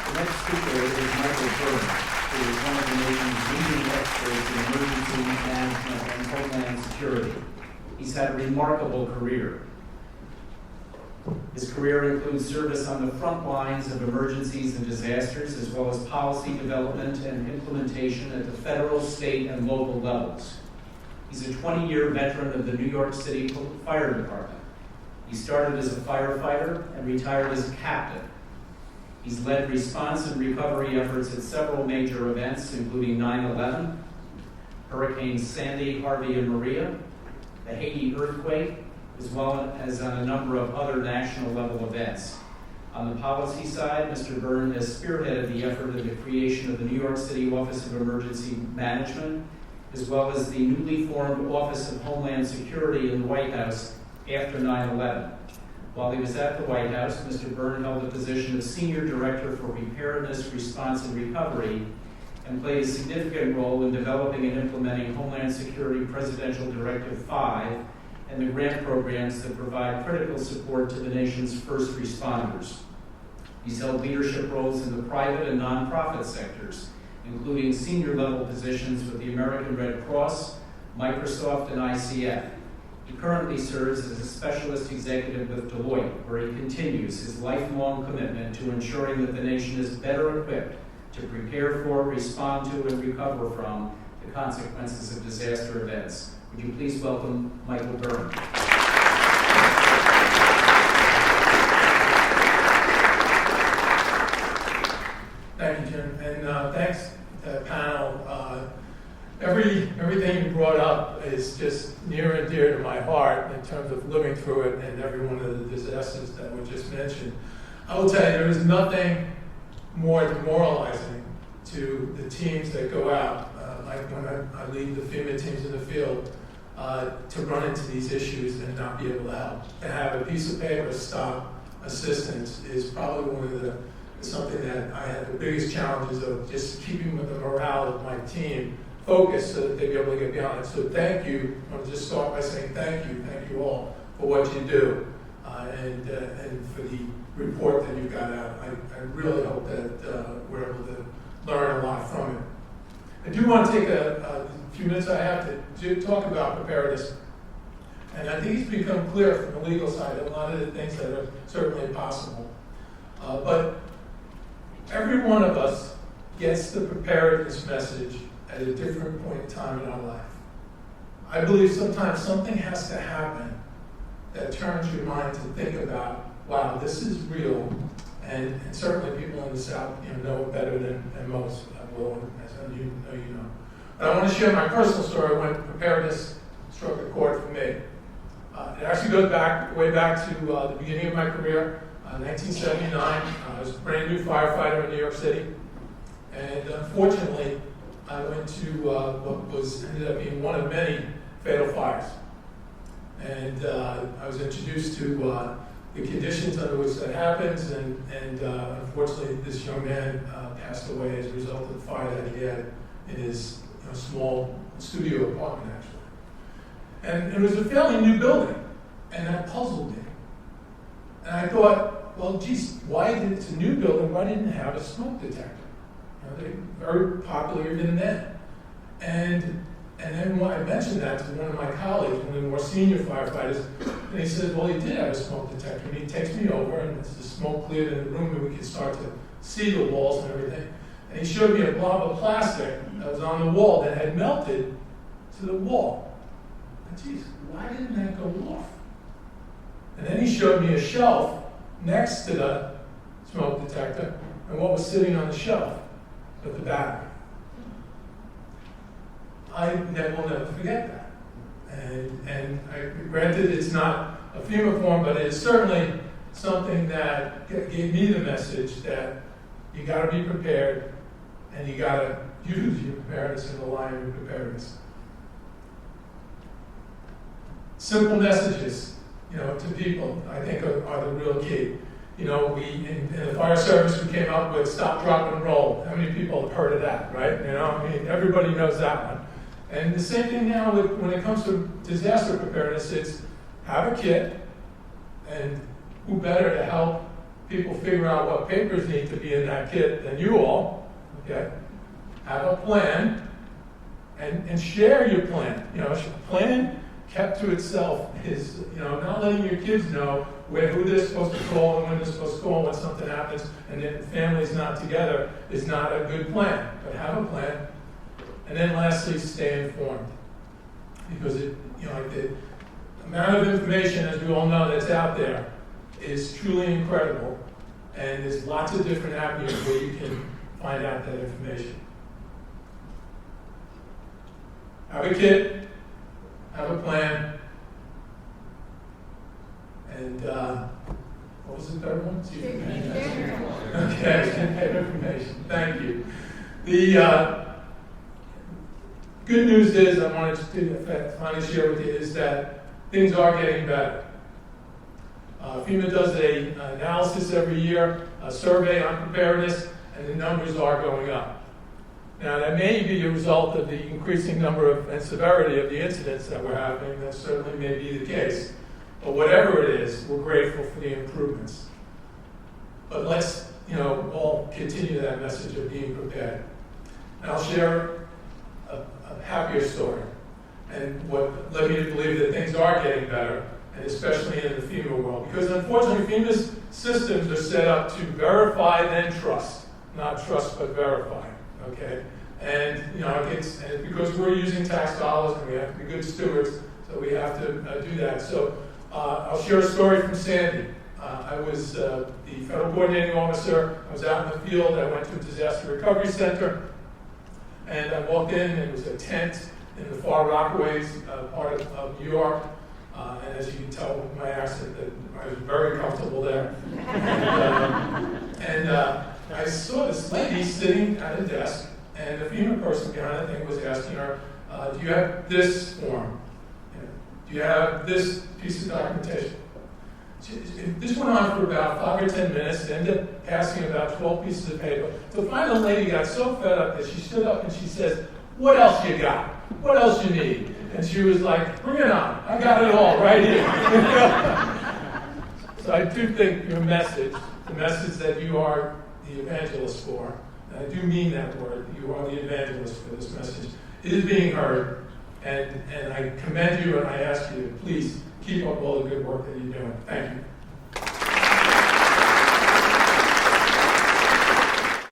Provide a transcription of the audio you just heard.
The next speaker is Michael Byrne, who is one of the nation's leading experts in emergency management and homeland security. He's had a remarkable career. His career includes service on the front lines of emergencies and disasters, as well as policy development and implementation at the federal, state, and local levels. He's a 20-year veteran of the New York City Fire Department. He started as a firefighter and retired as a captain. He's led response and recovery efforts at several major events, including 9/11, Hurricanes Sandy, Harvey, and Maria, the Haiti earthquake, as well as on a number of other national level events. On the policy side, Mr. Byrne has spearheaded the effort of the creation of the New York City Office of Emergency Management, as well as the newly formed Office of Homeland Security in the White House after 9/11. While he was at the White House, Mr. Byrne held the position of Senior Director for Preparedness, Response, and Recovery, and played a significant role in developing and implementing Homeland Security Presidential Directive 5 and the grant programs that provide critical support to the nation's first responders. He's held leadership roles in the private and nonprofit sectors, including senior level positions with the American Red Cross, Microsoft, and ICF. He currently serves as a specialist executive with Deloitte, where he continues his lifelong commitment to ensuring that the nation is better equipped to prepare for, respond to, and recover from the consequences of disaster events. Would you please welcome Michael Byrne? Thank you, Jim, and thanks to the panel. Everything you brought up is just near and dear to my heart in terms of living through it and every one of the disasters that were just mentioned. I will tell you, there is nothing more demoralizing to the teams that go out, like when I lead the FEMA teams in the field, to run into these issues and not be able to help. To have a piece of paper stop assistance is probably something that I had the biggest challenges of, just keeping with the morale of my team focused so that they'd be able to get beyond it. So thank you. I want to just start by saying thank you all for what you do, and for the report that you got out. I really hope that we're able to learn a lot from it. I do want to take a few minutes I have to talk about preparedness. And I think it's become clear from the legal side a lot of the things that are certainly possible. But every one of us gets the preparedness message at a different point in time in our life. I believe sometimes something has to happen that turns your mind to think about, wow, this is real. And certainly people in the South know it better than most will, as you know. But I want to share my personal story when preparedness struck a chord for me. It actually goes way back to the beginning of my career, 1979. I was a brand new firefighter in New York City. And unfortunately, I went to what ended up being one of many fatal fires. And I was introduced to the conditions under which that happens, and unfortunately, this young man passed away as a result of the fire that he had in his small studio apartment, actually. And it was a fairly new building, and that puzzled me. And I thought, well, geez, it's a new building, why didn't it have a smoke detector? They're very popular even then. And then when I mentioned that to one of my colleagues, one of the more senior firefighters, and he said, well, he did have a smoke detector. And he takes me over, and the smoke cleared in the room, and we could start to see the walls and everything. And he showed me a blob of plastic that was on the wall that had melted to the wall. And geez, why didn't that go off? And then he showed me a shelf next to the smoke detector, and what was sitting on the shelf with the battery. I will never forget that. And granted, it's not a FEMA form, but it is certainly something that gave me the message that you got to be prepared, and you got to use your preparedness and rely on your preparedness. Simple messages, to people, I think are the real key. In the fire service, we came up with stop, drop, and roll. How many people have heard of that, right? Everybody knows that one. And the same thing now when it comes to disaster preparedness, it's have a kit, and who better to help people figure out what papers need to be in that kit than you all, okay? Have a plan and share your plan. You know, a plan kept to itself is, you know, not letting your kids know who they're supposed to call and when they're supposed to call when something happens and the family's not together is not a good plan. But have a plan. And then lastly, stay informed. Because it, you know, the amount of information, as we all know, that's out there is truly incredible. And there's lots of different avenues where you can find out that information. Have a kit, have a plan, and what was the third one? Okay, information. Thank you. The good news is, I wanted to finally share with you, is that things are getting better. FEMA does an analysis every year, a survey on preparedness, and the numbers are going up. Now, that may be a result of the increasing number and severity of the incidents that we're having. That certainly may be the case. But whatever it is, we're grateful for the improvements. But let's, you know, all continue that message of being prepared. And I'll share a happier story and what led me to believe that things are getting better, and especially in the FEMA world. Because unfortunately, FEMA's systems are set up to verify then trust, not trust but verify. Okay, and you know, it's because we're using tax dollars and we have to be good stewards, so we have to do that. So I'll share a story from Sandy. I was the federal coordinating officer. I was out in the field. I went to a disaster recovery center, and I walked in, and it was a tent in the Far Rockaways part of New York. And as you can tell with my accent, that I was very comfortable there. And I saw this lady sitting at a desk, and the FEMA person behind the thing was asking her, do you have this form? Do you have this piece of documentation? This went on for about 5 or 10 minutes, and ended up passing about 12 pieces of paper. So finally the lady got so fed up that she stood up and she says, what else you got? What else you need? And she was like, bring it on. I got it all right here. So I do think your message, the message that you are the evangelist for, and I do mean that word, you are the evangelist for this message, it is being heard. And I commend you and I ask you to please keep up all the good work that you're doing. Thank you.